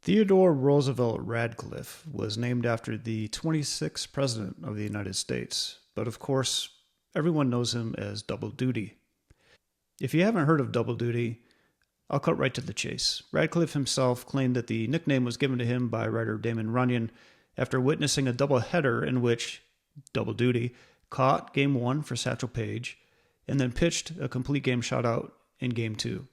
Theodore Roosevelt Radcliffe was named after the 26th President of the United States, but of course, everyone knows him as Double Duty. If you haven't heard of Double Duty, I'll cut right to the chase. Radcliffe himself claimed that the nickname was given to him by writer Damon Runyon after witnessing a doubleheader in which Double Duty caught Game 1 for Satchel Paige and then pitched a complete game shutout in Game 2.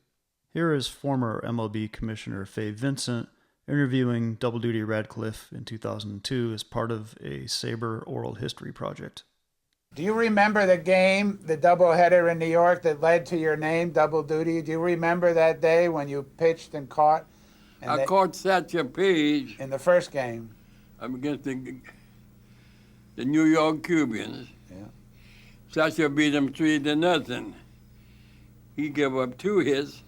Here is former MLB Commissioner Fay Vincent interviewing Double Duty Radcliffe in 2002 as part of a SABR oral history project. Do you remember the game, the doubleheader in New York that led to your name, Double Duty? Do you remember that day when you pitched and caught? I caught Satchel Paige in the first game. Against the New York Cubans. Yeah. Satchel beat them 3-0. He gave up 2 hits.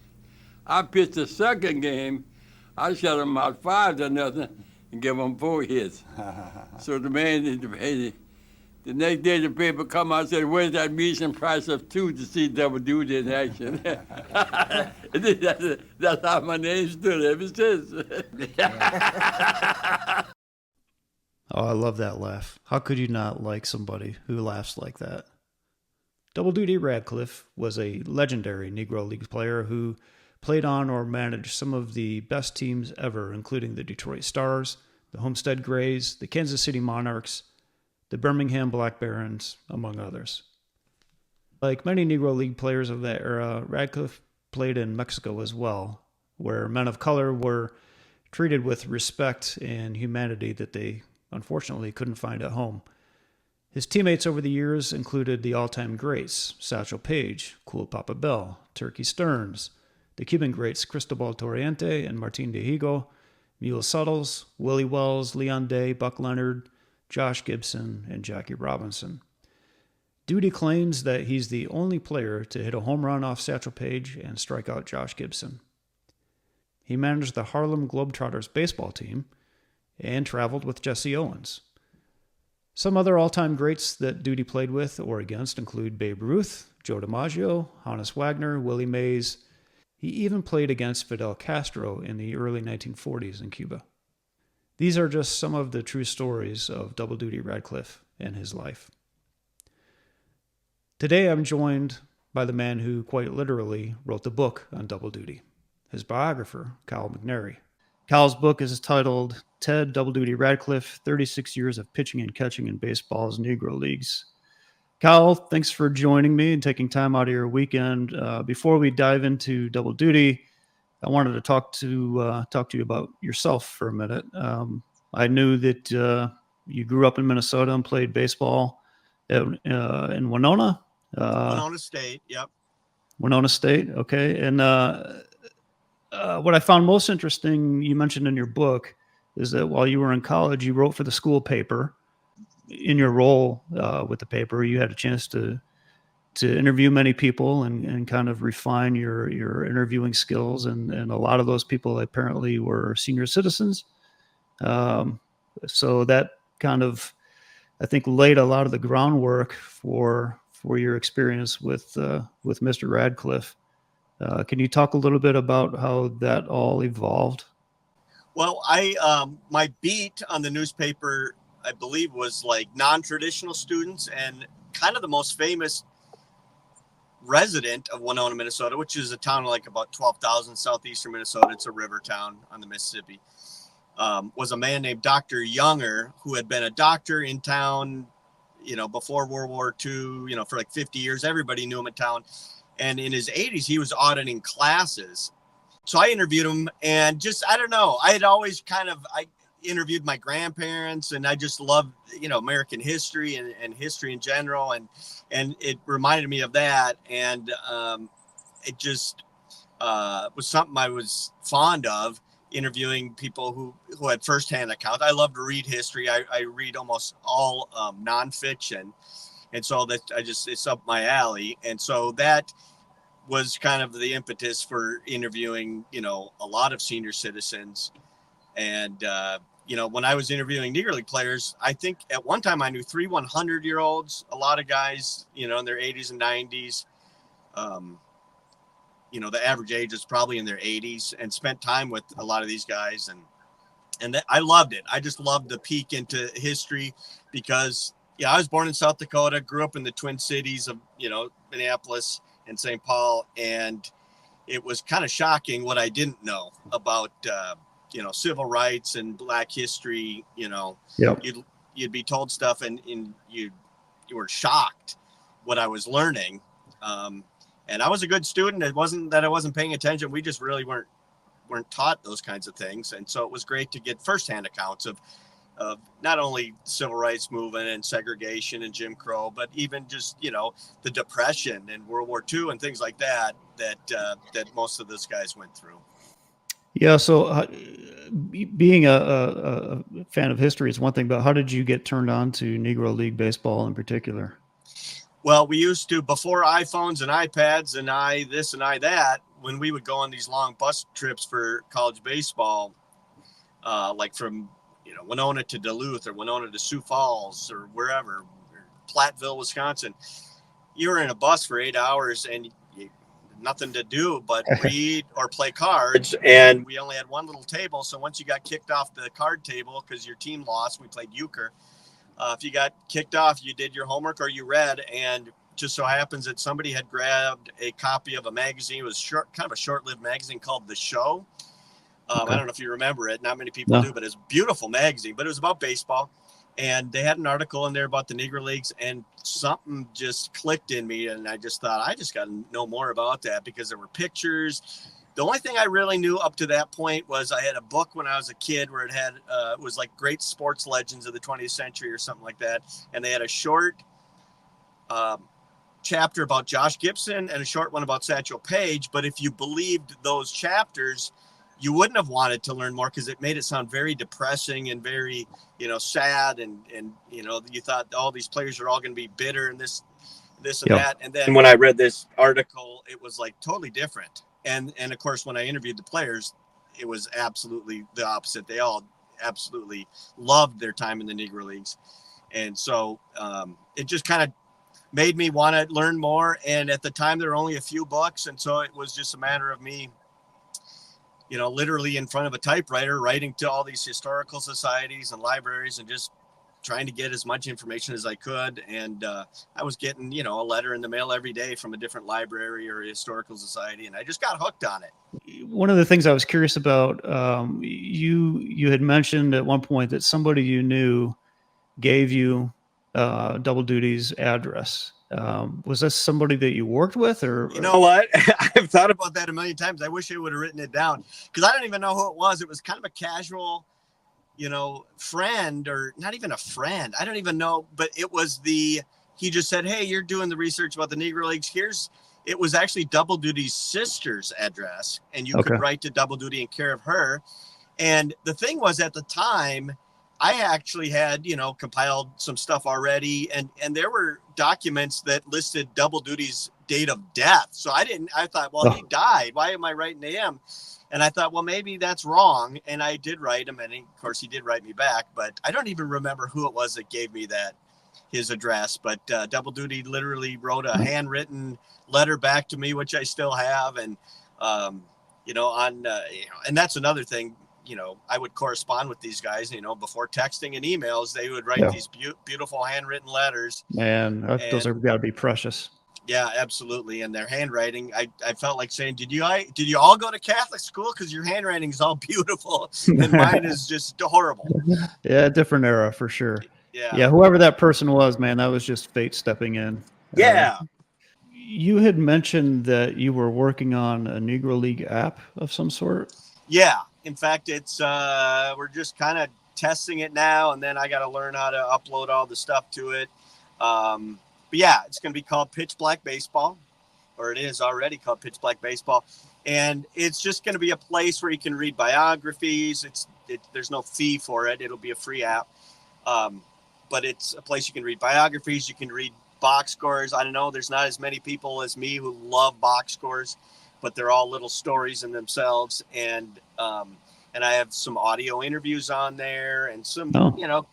I pitched the second game. I shut him out 5-0 and gave him 4 hits. So the the next day the paper come out and said, "Where's that Meeson price of 2 to see Double Duty in action?" That's how my name stood ever since. Oh, I love that laugh. How could you not like somebody who laughs like that? Double Duty Radcliffe was a legendary Negro Leagues player who played on or managed some of the best teams ever, including the Detroit Stars, the Homestead Grays, the Kansas City Monarchs, the Birmingham Black Barons, among others. Like many Negro League players of that era, Radcliffe played in Mexico as well, where men of color were treated with respect and humanity that they unfortunately couldn't find at home. His teammates over the years included the all-time greats, Satchel Paige, Cool Papa Bell, Turkey Stearns, the Cuban greats Cristobal Torriente and Martin de Higo, Mule Suttles, Willie Wells, Leon Day, Buck Leonard, Josh Gibson, and Jackie Robinson. Duty claims that he's the only player to hit a home run off Satchel Paige and strike out Josh Gibson. He managed the Harlem Globetrotters baseball team and traveled with Jesse Owens. Some other all-time greats that Duty played with or against include Babe Ruth, Joe DiMaggio, Honus Wagner, Willie Mays. He even played against Fidel Castro in the early 1940s in Cuba. These are just some of the true stories of Double Duty Radcliffe and his life. Today I'm joined by the man who quite literally wrote the book on Double Duty, his biographer, Kyle McNary. Kyle's book is titled Ted Double Duty Radcliffe, 36 Years of Pitching and Catching in Baseball's Negro Leagues. Kyle, thanks for joining me and taking time out of your weekend. Before we dive into Double Duty, I wanted to talk to you about yourself for a minute. I knew that you grew up in Minnesota and played baseball in Winona. Winona State, yep. Winona State, okay. And what I found most interesting, you mentioned in your book, is that while you were in college, you wrote for the school paper. In your role with the paper, you had a chance to interview many people and kind of refine your interviewing skills. And a lot of those people apparently were senior citizens. So that kind of, I think, laid a lot of the groundwork for your experience with Mr. Radcliffe. Can you talk a little bit about how that all evolved? Well, my beat on the newspaper, I believe, was like non-traditional students, and kind of the most famous resident of Winona, Minnesota, which is a town like about 12,000 southeastern Minnesota. It's a river town on the Mississippi. Was a man named Dr. Younger, who had been a doctor in town, before World War II, for like 50 years. Everybody knew him in town. And in his 80s, he was auditing classes. So I interviewed him, and just, I don't know, I had always I interviewed my grandparents, and I just loved, American history and history in general. And it reminded me of that. And it just was something I was fond of, interviewing people who had firsthand accounts. I love to read history. I read almost all nonfiction. And so it's up my alley. And so that was kind of the impetus for interviewing, a lot of senior citizens. And, when I was interviewing Negro League players, I think at one time I knew 3 100-year-olds, a lot of guys, in their 80s and 90s. The average age is probably in their 80s, and spent time with a lot of these guys. And And I loved it. I just loved the peek into history because, I was born in South Dakota, grew up in the Twin Cities of, Minneapolis and St. Paul. And it was kind of shocking what I didn't know about, civil rights and Black history. Yep. You'd be told stuff and you were shocked what I was learning. And I was a good student. It wasn't that I wasn't paying attention. We just really weren't taught those kinds of things. And so it was great to get firsthand accounts of not only civil rights movement and segregation and Jim Crow, but even just, the Depression and World War II and things like that most of those guys went through. Yeah. So being a fan of history is one thing, but how did you get turned on to Negro League baseball in particular? Well, we used to, before iPhones and iPads and this and that, when we would go on these long bus trips for college baseball, like from, Winona to Duluth or Winona to Sioux Falls or wherever, or Platteville, Wisconsin, you were in a bus for 8 hours and nothing to do but read or play cards. And we only had one little table. So once you got kicked off the card table because your team lost, we played euchre. If you got kicked off, you did your homework or you read. And just so happens that somebody had grabbed a copy of a magazine. It was kind of a short-lived magazine called The Show. Okay. I don't know if you remember it. Not many people do, but it's a beautiful magazine. But it was about baseball. And they had an article in there about the Negro Leagues. And something just clicked in me. And I just thought, I just got to know more about that because there were pictures. The only thing I really knew up to that point was I had a book when I was a kid where it had it was like great sports legends of the 20th century or something like that. And they had a short chapter about Josh Gibson and a short one about Satchel Paige. But if you believed those chapters, you wouldn't have wanted to learn more because it made it sound very depressing and very, sad. And you thought all these players are all going to be bitter and this and that. And then when I read this article, it was like totally different. And of course, when I interviewed the players, it was absolutely the opposite. They all absolutely loved their time in the Negro Leagues. And so it just kind of made me want to learn more. And at the time, there were only a few books. And so it was just a matter of me, literally in front of a typewriter, writing to all these historical societies and libraries and just trying to get as much information as I could. And I was getting, a letter in the mail every day from a different library or a historical society. And I just got hooked on it. One of the things I was curious about, you had mentioned at one point that somebody you knew gave you Double Duty's address. Was this somebody that you worked with, or? You know what? I've thought about that a million times. I wish I would have written it down because I don't even know who it was. It was kind of a casual, friend, or not even a friend. I don't even know, but it was he just said, "Hey, you're doing the research about the Negro Leagues. It was actually Double Duty's sister's address, and you could write to Double Duty in care of her." And the thing was, at the time, I actually had, compiled some stuff already, and there were documents that listed Double Duty's date of death. So I thought, well, he died. Why am I writing to him? And I thought, well, maybe that's wrong. And I did write him, and of course he did write me back, but I don't even remember who it was that gave me his address. But Double Duty literally wrote a handwritten letter back to me, which I still have. And, and that's another thing. I would correspond with these guys, before texting and emails, they would write these beautiful handwritten letters. Man, those are got to be precious. Yeah, absolutely. And their handwriting, I felt like saying, did you all go to Catholic school? Because your handwriting is all beautiful and mine is just horrible. Yeah, different era for sure. Yeah. Whoever that person was, man, that was just fate stepping in. Yeah. You had mentioned that you were working on a Negro League app of some sort. Yeah. In fact, it's we're just kind of testing it now, and then I got to learn how to upload all the stuff to it. But yeah, it's going to be called Pitch Black Baseball, or it is already called Pitch Black Baseball. And it's just going to be a place where you can read biographies. There's no fee for it. It'll be a free app. But it's a place you can read biographies. You can read box scores. I don't know. There's not as many people as me who love box scores, but they're all little stories in themselves. And I have some audio interviews on there and some,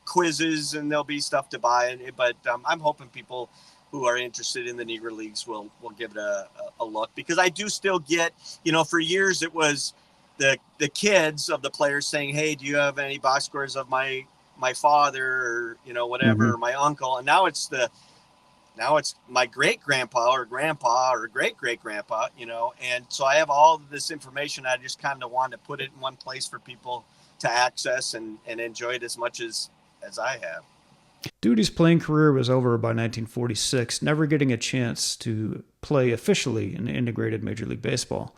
quizzes, and there'll be stuff to buy. But I'm hoping people who are interested in the Negro Leagues will give it a look, because I do still get, for years it was the kids of the players saying, "Hey, do you have any box scores of my father, or whatever, or my uncle?" And now it's my great grandpa or great great grandpa, and so I have all of this information. I just kind of wanted to put it in one place for people to access and enjoy it as much as I have. Duty's playing career was over by 1946, never getting a chance to play officially in integrated Major League Baseball.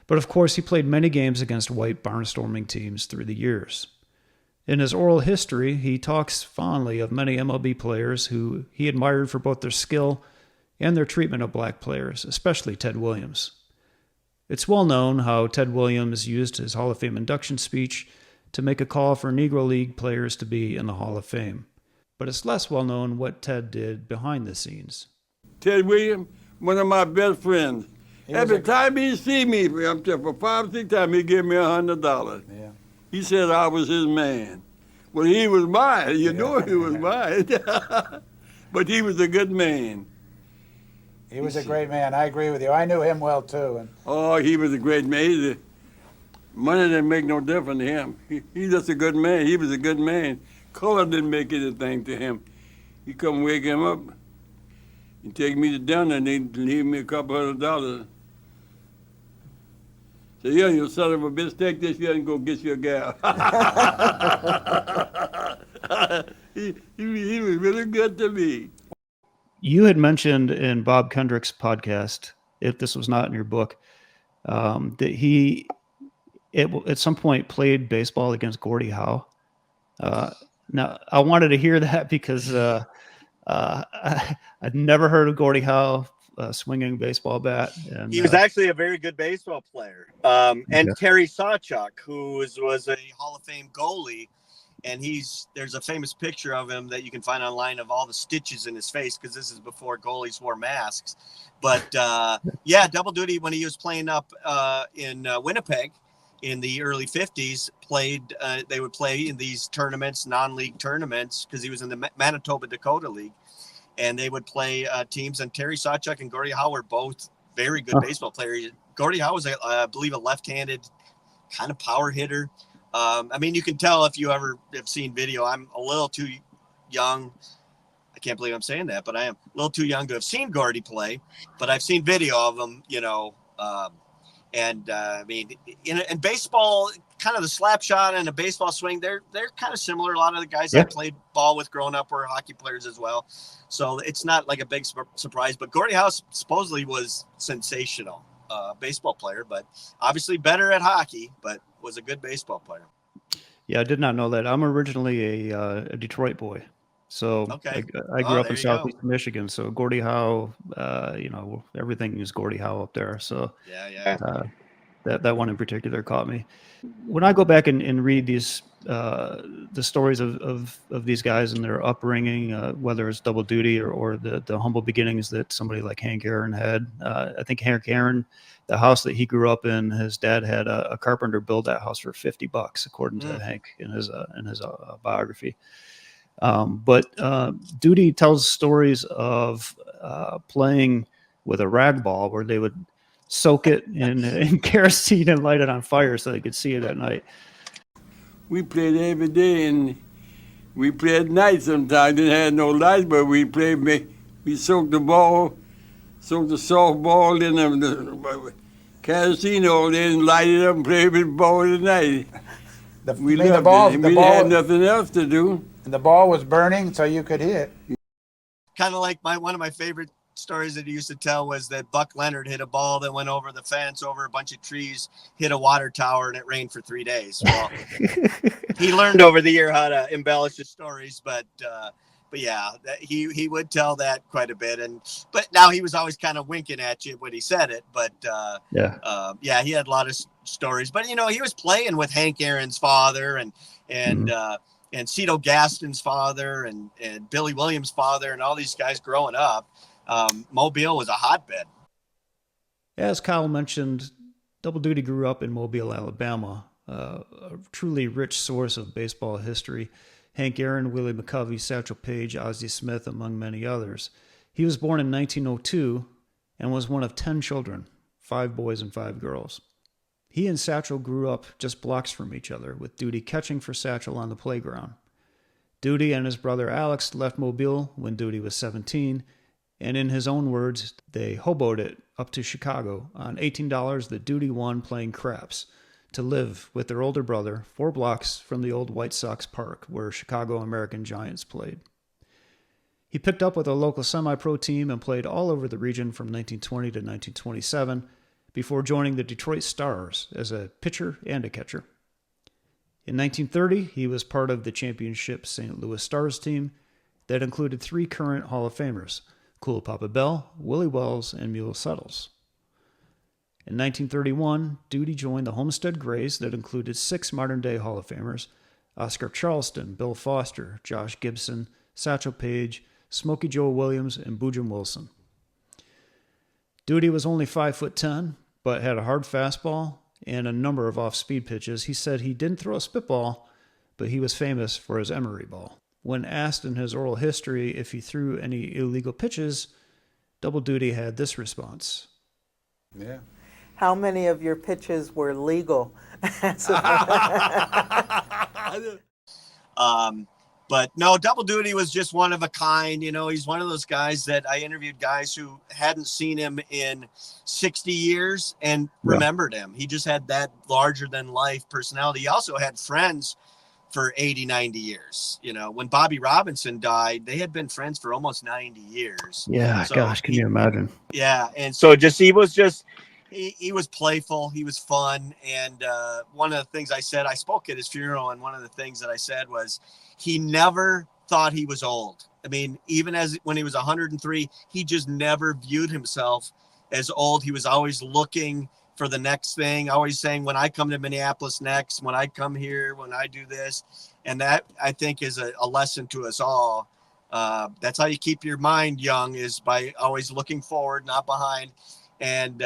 But of course, he played many games against white barnstorming teams through the years. In his oral history, he talks fondly of many MLB players who he admired for both their skill and their treatment of black players, especially Ted Williams. It's well known how Ted Williams used his Hall of Fame induction speech to make a call for Negro League players to be in the Hall of Fame. But it's less well known what Ted did behind the scenes. Ted Williams, one of my best friends. Every time he see me, I'm telling for 5, 6 times, he give me $100. Yeah. He said I was his man. Well, he was mine. You know he was mine. But he was a good man. He was a great man. I agree with you. I knew him well, too. And Oh, he was a great man. Money didn't make no difference to him. He's just a good man. He was a good man. Color didn't make anything to him. He come wake him up and take me to dinner, and they'd leave me a couple $100. Say, yeah, you son of a bitch, take this here and go get your gal. he was really good to me. You had mentioned in Bob Kendrick's podcast, if this was not in your book, that he at some point played baseball against Gordie Howe. Now, I wanted to hear that because I'd never heard of Gordie Howe swinging a baseball bat. And, he was actually a very good baseball player. And Terry Sawchuk, who was a Hall of Fame goalie, and there's a famous picture of him that you can find online of all the stitches in his face, because this is before goalies wore masks. But Double Duty, when he was playing up in Winnipeg in the early 50s, they would play in these tournaments, non-league tournaments, because he was in the Manitoba Dakota League, and they would play teams. And Terry Sawchuk and Gordie Howe were both very good baseball players. Gordie Howe was, I believe, a left-handed kind of power hitter. I mean, you can tell if you ever have seen video. I'm a little too young. I can't believe I'm saying that, but I am a little too young to have seen Gordie play. But I've seen video of him, I mean, in baseball, kind of the slap shot and a baseball swing, they're kind of similar. A lot of the guys I played ball with growing up were hockey players as well. So it's not like a big surprise. But Gordie Howe supposedly was sensational baseball player, but obviously better at hockey, but was a good baseball player. Yeah, I did not know that. I'm originally a Detroit boy. So I grew up in Southeast Michigan. So Gordie Howe, everything is Gordie Howe up there. So that one in particular caught me. When I go back and read these the stories of these guys and their upbringing, whether it's Double Duty or the humble beginnings that somebody like Hank Aaron had. I think Hank Aaron, the house that he grew up in, his dad had a carpenter build that house for $50, according to Hank in his biography. But Duty tells stories of playing with a rag ball where they would soak it in kerosene and light it on fire so they could see it at night. We played every day, and we played at night sometimes. Didn't have no lights, but we soaked the softball in the kerosene all day and light it up and play with the ball at night. We didn't have nothing else to do. And the ball was burning, so you could hit. Kind of like one of my favorite stories that he used to tell was that Buck Leonard hit a ball that went over the fence, over a bunch of trees, hit a water tower, and it rained for 3 days. Well, he learned over the year how to embellish his stories, but yeah, he would tell that quite a bit. But now he was always kind of winking at you when he said it. But he had a lot of stories. But he was playing with Hank Aaron's father and Cito Gaston's father and Billy Williams' father and all these guys growing up. Mobile was a hotbed. As Kyle mentioned, Double Duty grew up in Mobile, Alabama, a truly rich source of baseball history. Hank Aaron, Willie McCovey, Satchel Paige, Ozzie Smith, among many others. He was born in 1902 and was one of 10 children, 5 boys and 5 girls. He and Satchel grew up just blocks from each other, with Duty catching for Satchel on the playground. Duty and his brother Alex left Mobile when Duty was 17, and in his own words, they hoboed it up to Chicago on $18 that Duty won playing craps to live with their older brother 4 blocks from the old White Sox park where Chicago American Giants played. He picked up with a local semi-pro team and played all over the region from 1920 to 1927 before joining the Detroit Stars as a pitcher and a catcher. In 1930, he was part of the championship St. Louis Stars team that included 3 current Hall of Famers, Cool Papa Bell, Willie Wells, and Mule Settles. In 1931, Duty joined the Homestead Grays that included 6 modern-day Hall of Famers, Oscar Charleston, Bill Foster, Josh Gibson, Satchel Paige, Smokey Joe Williams, and Boojum Wilson. Duty was only 5'10", but had a hard fastball and a number of off-speed pitches. He said he didn't throw a spitball, but he was famous for his emery ball. When asked in his oral history if he threw any illegal pitches, Double Duty had this response. Yeah. How many of your pitches were legal? But no, Double Duty was just one of a kind. You know, he's one of those guys that I interviewed guys who hadn't seen him in 60 years and remembered him. He just had that larger than life personality. He also had friends for 80, 90 years. You know, when Bobby Robinson died, they had been friends for almost 90 years. Yeah, so gosh, can you imagine? Yeah, and so he was playful, he was fun, and one of the things I said, I spoke at his funeral, and one of the things that I said was he never thought he was old. I mean, even when he was 103, he just never viewed himself as old. He was always looking for the next thing, always saying, when I come to Minneapolis next, when I come here, when I do this. And that, I think, is a lesson to us all. That's how you keep your mind young, is by always looking forward, not behind. And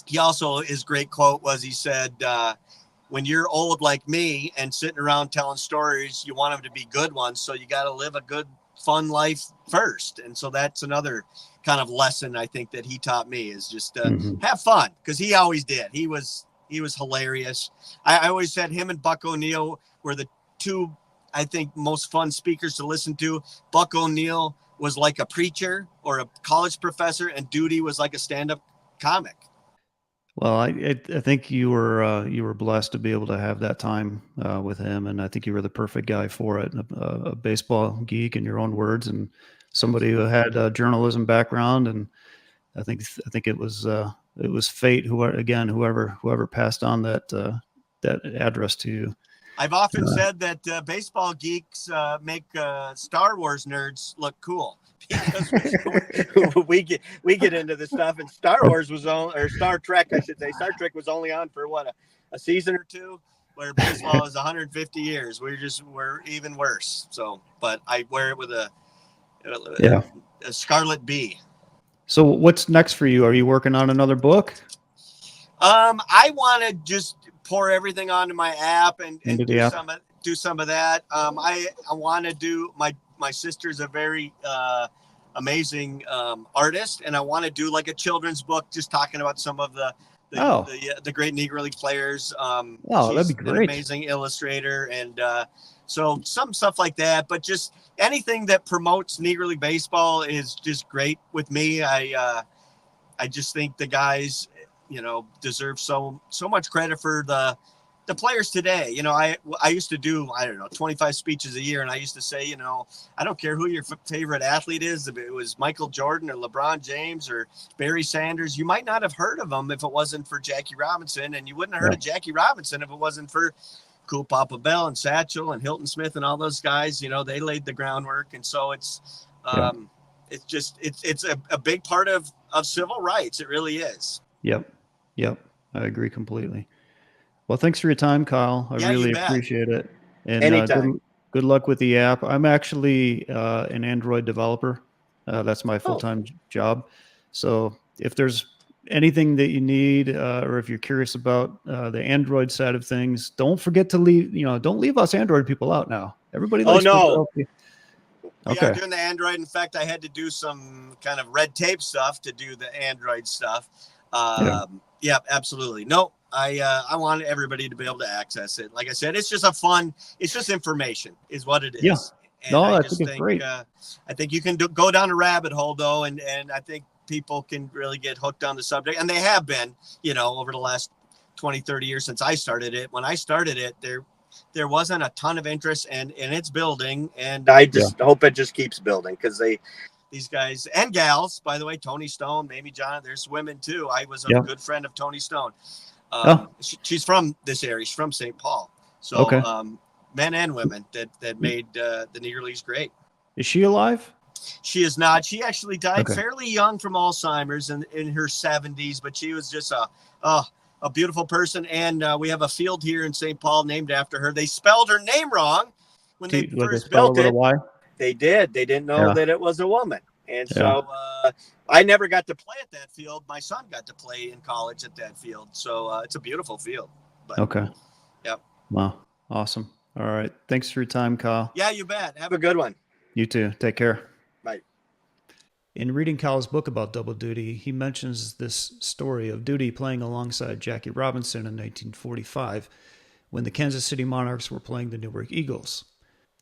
he also, his great quote was, he said, when you're old like me and sitting around telling stories, you want them to be good ones. So you got to live a good, fun life first. And so that's another kind of lesson I think that he taught me, is just have fun, because he always did. He was hilarious. I always said him and Buck O'Neill were the 2, I think, most fun speakers to listen to. Buck O'Neill was like a preacher or a college professor, and Duty was like a stand-up comic. Well, I think you were blessed to be able to have that time with him, and I think you were the perfect guy for it. A baseball geek, in your own words, and somebody who had a journalism background. And I think it was fate. Whoever passed on that address to you. I've often said that baseball geeks make Star Wars nerds look cool, because we get into this stuff, and Star Wars was on, or Star Trek, I should say. Star Trek was only on for a season or 2, where baseball is 150 years. We're even worse. So, but I wear it with a scarlet bee. So what's next for you? Are you working on another book? I want to just pour everything onto my app and do some of that. I want to do my sister's a very amazing artist, and I want to do like a children's book, just talking about some of the great Negro League players. That'd be great. An amazing illustrator, and so some stuff like that. But just anything that promotes Negro League baseball is just great with me. I just think the guys, deserve so much credit for the players today. I used to do, 25 speeches a year, and I used to say, I don't care who your favorite athlete is, if it was Michael Jordan or LeBron James or Barry Sanders, you might not have heard of them if it wasn't for Jackie Robinson, and you wouldn't have heard of Jackie Robinson if it wasn't for Cool Papa Bell and Satchel and Hilton Smith and all those guys. They laid the groundwork, and so it's a big part of civil rights. It really is. Yep. I agree completely. Well, thanks for your time, Kyle. I really appreciate it. And anytime. Good luck with the app. I'm actually an Android developer. That's my full-time job. So if there's anything that you need, or if you're curious about the Android side of things, don't forget to don't leave us Android people out now. Everybody likes We Okay. are doing the Android. In fact, I had to do some kind of red tape stuff to do the Android stuff. Yeah, absolutely. No, I want everybody to be able to access it. Like I said, it's just information is what it is. Yeah. And No, I I just think it's great. I think you can go down a rabbit hole though. And I think people can really get hooked on the subject, and they have been, over the last 20, 30 years since I started it. When I started it, there wasn't a ton of interest, and it's building, and I just hope it just keeps building, because these guys and gals, by the way, Tony Stone, Mamie John, there's women too. I was a good friend of Tony Stone. She's from this area. She's from St. Paul. So men and women that made the Negro Leagues great. Is she alive? She is not. She actually died fairly young from Alzheimer's in her 70s, but she was just a beautiful person. And we have a field here in St. Paul named after her. They spelled her name wrong when they first built it. Y? They did. They didn't know that it was a woman. And so I never got to play at that field. My son got to play in college at that field. So it's a beautiful field. But, okay. Yep. Wow. Awesome. All right. Thanks for your time, Kyle. Yeah, you bet. Have a good one. You too. Take care. Bye. In reading Kyle's book about double duty, he mentions this story of Duty playing alongside Jackie Robinson in 1945 when the Kansas City Monarchs were playing the Newark Eagles.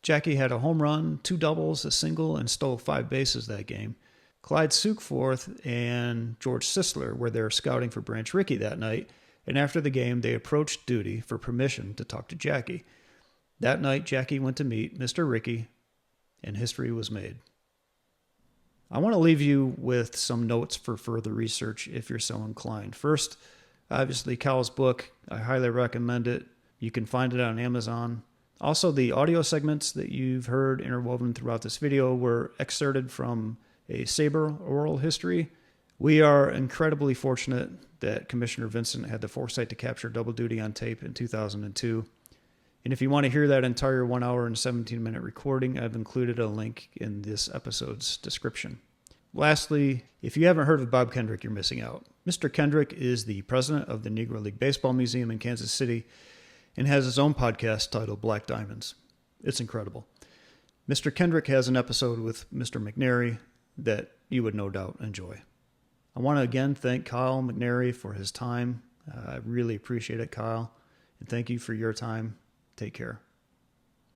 Jackie had a home run, 2 doubles, a single, and stole 5 bases that game. Clyde Sukeforth and George Sisler were there scouting for Branch Rickey that night, and after the game, they approached Duty for permission to talk to Jackie. That night, Jackie went to meet Mr. Rickey, and history was made. I want to leave you with some notes for further research if you're so inclined. First, obviously, Kyle's book. I highly recommend it. You can find it on Amazon. Also, the audio segments that you've heard interwoven throughout this video were excerpted from a SABR oral history. We are incredibly fortunate that Commissioner Vincent had the foresight to capture double duty on tape in 2002. And if you want to hear that entire 1 hour and 17-minute recording, I've included a link in this episode's description. Lastly, if you haven't heard of Bob Kendrick, you're missing out. Mr. Kendrick is the president of the Negro League Baseball Museum in Kansas City and has his own podcast titled Black Diamonds. It's incredible. Mr. Kendrick has an episode with Mr. McNary that you would no doubt enjoy. I want to again thank Kyle McNary for his time. I really appreciate it, Kyle. And thank you for your time. Take care.